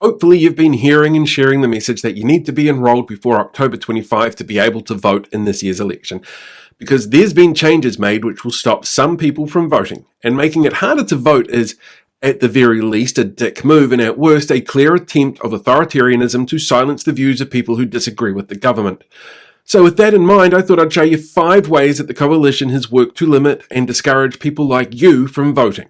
Hopefully you've been hearing and sharing the message that you need to be enrolled before October 25 to be able to vote in this year's election, because there's been changes made which will stop some people from voting, and making it harder to vote is, at the very least, a dick move, and at worst, a clear attempt of authoritarianism to silence the views of people who disagree with the government. So with that in mind, I thought I'd show you 5 ways that the Coalition has worked to limit and discourage people like you from voting.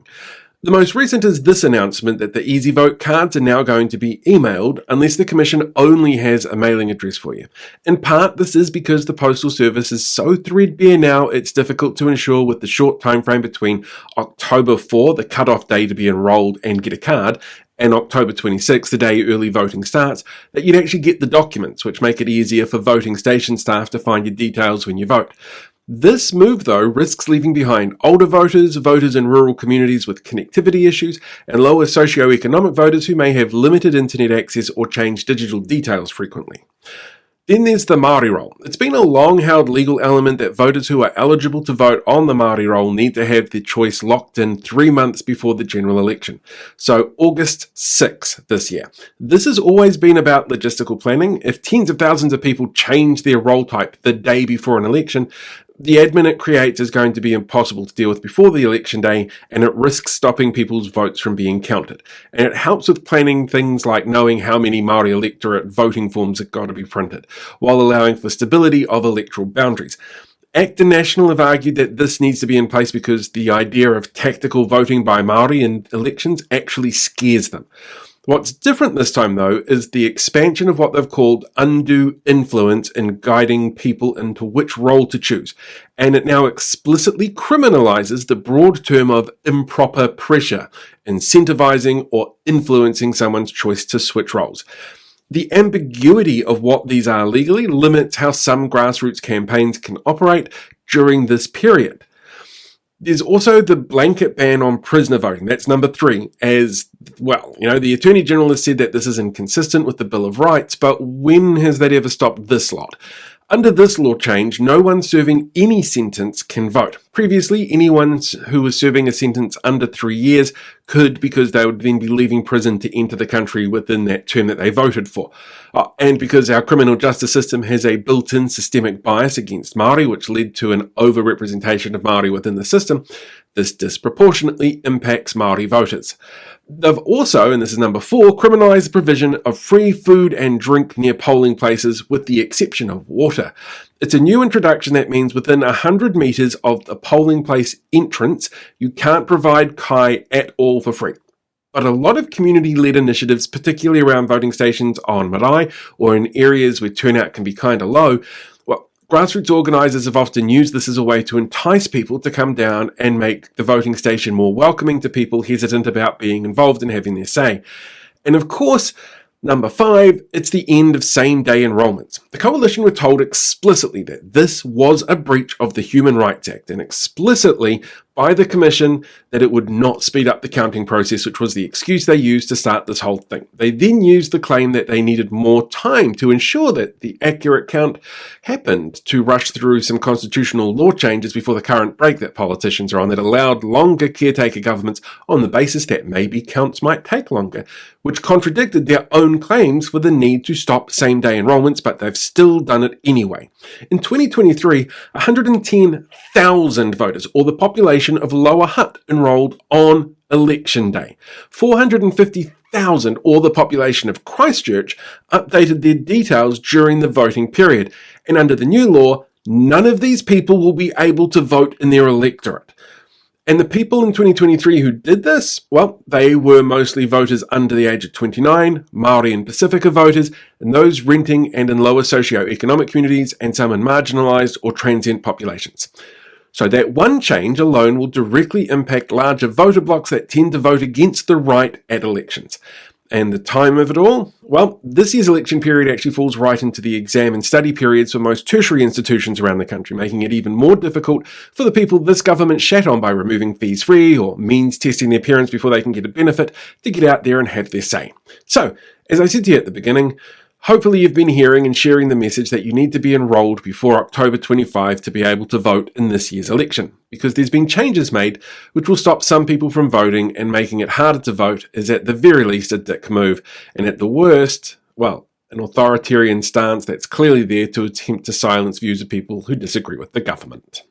The most recent is this announcement that the Easy Vote cards are now going to be emailed unless the Commission only has a mailing address for you. In part, this is because the Postal Service is so threadbare now it's difficult to ensure with the short time frame between October 4, the cut-off day to be enrolled and get a card, and October 26, the day early voting starts, that you'd actually get the documents, which make it easier for voting station staff to find your details when you vote. This move, though, risks leaving behind older voters, voters in rural communities with connectivity issues, and lower socioeconomic voters who may have limited internet access or change digital details frequently. Then there's the Maori roll. It's been a long-held legal element that voters who are eligible to vote on the Maori roll need to have their choice locked in 3 months before the general election. So August 6th this year. This has always been about logistical planning. If tens of thousands of people change their roll type the day before an election, the admin it creates is going to be impossible to deal with before the election day, and it risks stopping people's votes from being counted. And it helps with planning things like knowing how many Maori electorate voting forms have got to be printed, while allowing for stability of electoral boundaries. ACTA National have argued that this needs to be in place because the idea of tactical voting by Maori in elections actually scares them. What's different this time, though, is the expansion of what they've called undue influence in guiding people into which role to choose, and it now explicitly criminalises the broad term of improper pressure, incentivizing or influencing someone's choice to switch roles. The ambiguity of what these are legally limits how some grassroots campaigns can operate during this period. There's also the blanket ban on prisoner voting. That's number 3. As well, the Attorney General has said that this is inconsistent with the Bill of Rights, but when has that ever stopped this lot? Under this law change, no one serving any sentence can vote. Previously, anyone who was serving a sentence under 3 years could, because they would then be leaving prison to enter the country within that term that they voted for. And because our criminal justice system has a built-in systemic bias against Maori, which led to an over-representation of Maori within the system, this disproportionately impacts Maori voters. They've also, and this is number 4, criminalised the provision of free food and drink near polling places with the exception of water. It's a new introduction that means within 100 metres of the polling place entrance, you can't provide kai at all for free. But a lot of community-led initiatives, particularly around voting stations on marae or in areas where turnout can be kind of low, grassroots organisers have often used this as a way to entice people to come down and make the voting station more welcoming to people hesitant about being involved and having their say. And of course, number 5, it's the end of same-day enrolments. The Coalition were told explicitly that this was a breach of the Human Rights Act, and explicitly by the Commission that it would not speed up the counting process, which was the excuse they used to start this whole thing. They then used the claim that they needed more time to ensure that the accurate count happened, to rush through some constitutional law changes before the current break that politicians are on that allowed longer caretaker governments on the basis that maybe counts might take longer, which contradicted their own claims for the need to stop same-day enrolments, but they've still done it anyway. In 2023, 110,000 voters, or the population of Lower Hutt, enrolled on election day. 450,000, or the population of Christchurch, updated their details during the voting period. And under the new law, none of these people will be able to vote in their electorate. And the people in 2023 who did this, they were mostly voters under the age of 29, Maori and Pacifica voters, and those renting and in lower socioeconomic communities, and some in marginalised or transient populations. So that one change alone will directly impact larger voter blocks that tend to vote against the right at elections. And the time of it all? This year's election period actually falls right into the exam and study periods for most tertiary institutions around the country, making it even more difficult for the people this government shat on by removing fees free or means testing their parents before they can get a benefit to get out there and have their say. So, as I said to you at the beginning, Hopefully you've been hearing and sharing the message that you need to be enrolled before October 25 to be able to vote in this year's election, because there's been changes made which will stop some people from voting, and making it harder to vote is at the very least a dick move, and at the worst, well, an authoritarian stance that's clearly there to attempt to silence views of people who disagree with the government.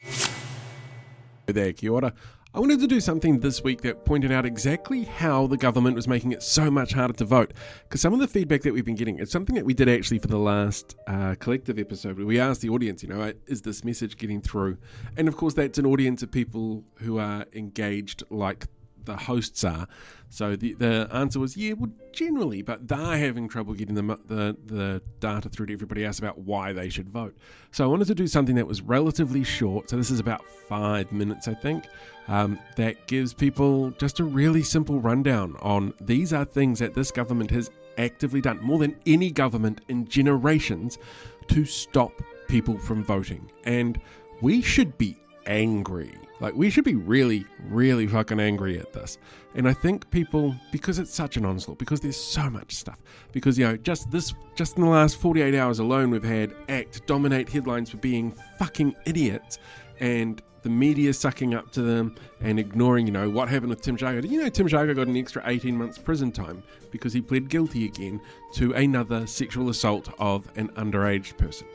Hey there, kia ora. I wanted to do something this week that pointed out exactly how the government was making it so much harder to vote. Because some of the feedback that we've been getting, it's something that we did actually for the last collective episode, where we asked the audience, is this message getting through? And of course, that's an audience of people who are engaged like the hosts are. So the answer was, yeah, well, generally, but they're having trouble getting the data through to everybody else about why they should vote. So I wanted to do something that was relatively short. So this is about 5 minutes, I think, that gives people just a really simple rundown on these are things that this government has actively done, more than any government in generations, to stop people from voting. And we should be angry. Like, we should be really, really fucking angry at this. And I think people, because it's such an onslaught, because there's so much stuff, because, just in the last 48 hours alone, we've had ACT dominate headlines for being fucking idiots, and the media sucking up to them and ignoring, what happened with Tim Sharga. Did you know Tim Sharga got an extra 18 months prison time because he pled guilty again to another sexual assault of an underage person?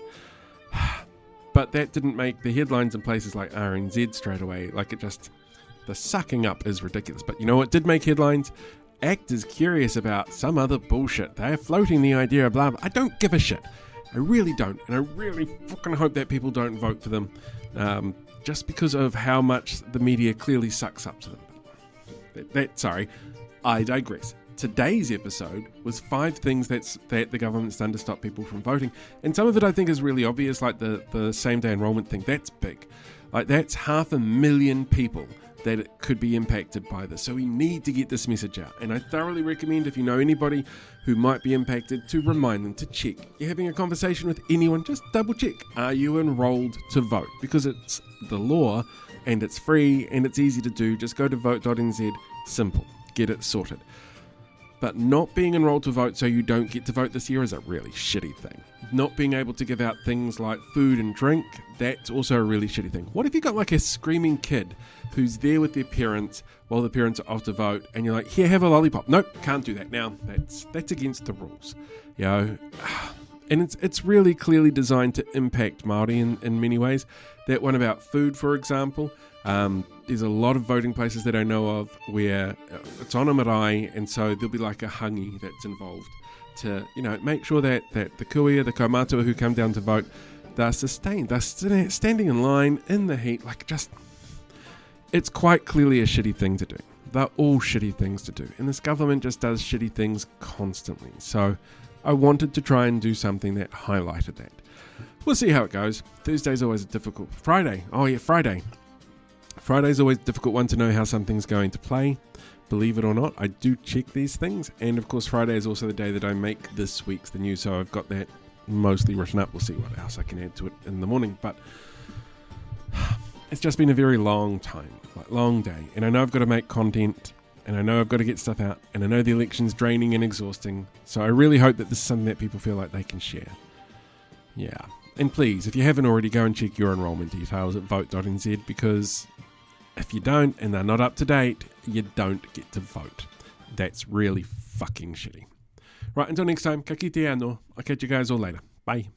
But that didn't make the headlines in places like RNZ straight away. The sucking up is ridiculous. But you know what did make headlines? ACT is curious about some other bullshit. They're floating the idea of blah, blah. I don't give a shit. I really don't. And I really fucking hope that people don't vote for them. Just because of how much the media clearly sucks up to them. Sorry, I digress. Today's episode was 5 things that the government's done to stop people from voting. And some of it I think is really obvious, like the same-day enrollment thing. That's big. Like, that's 500,000 people that it could be impacted by this. So we need to get this message out. And I thoroughly recommend, if you know anybody who might be impacted, to remind them to check. You're having a conversation with anyone, just double check. Are you enrolled to vote? Because it's the law, and it's free, and it's easy to do. Just go to vote.nz. Simple. Get it sorted. But not being enrolled to vote so you don't get to vote this year is a really shitty thing. Not being able to give out things like food and drink, that's also a really shitty thing. What if you got like a screaming kid who's there with their parents while the parents are off to vote, and you're like, here, have a lollipop. Nope, can't do that now. That's against the rules. And it's really clearly designed to impact Maori in many ways. That one about food, for example, there's a lot of voting places that I know of where it's on a marae, and so there'll be like a hangi that's involved to, make sure that the kuia, the kaumātua who come down to vote, they're sustained. They're standing in line in the heat, it's quite clearly a shitty thing to do. They're all shitty things to do, and this government just does shitty things constantly. So I wanted to try and do something that highlighted that. We'll see how it goes. Thursday's always a difficult... Friday. Oh yeah, Friday. Friday's always a difficult one to know how something's going to play. Believe it or not, I do check these things. And of course, Friday is also the day that I make this week's The News, so I've got that mostly written up. We'll see what else I can add to it in the morning. But it's just been a very long time, long day. And I know I've got to make content, and I know I've got to get stuff out, and I know the election's draining and exhausting. So I really hope that this is something that people feel like they can share. Yeah. And please, if you haven't already, go and check your enrolment details at vote.nz, because if you don't and they're not up to date, you don't get to vote. That's really fucking shitty. Right, until next time, ka kite anō. I'll catch you guys all later. Bye.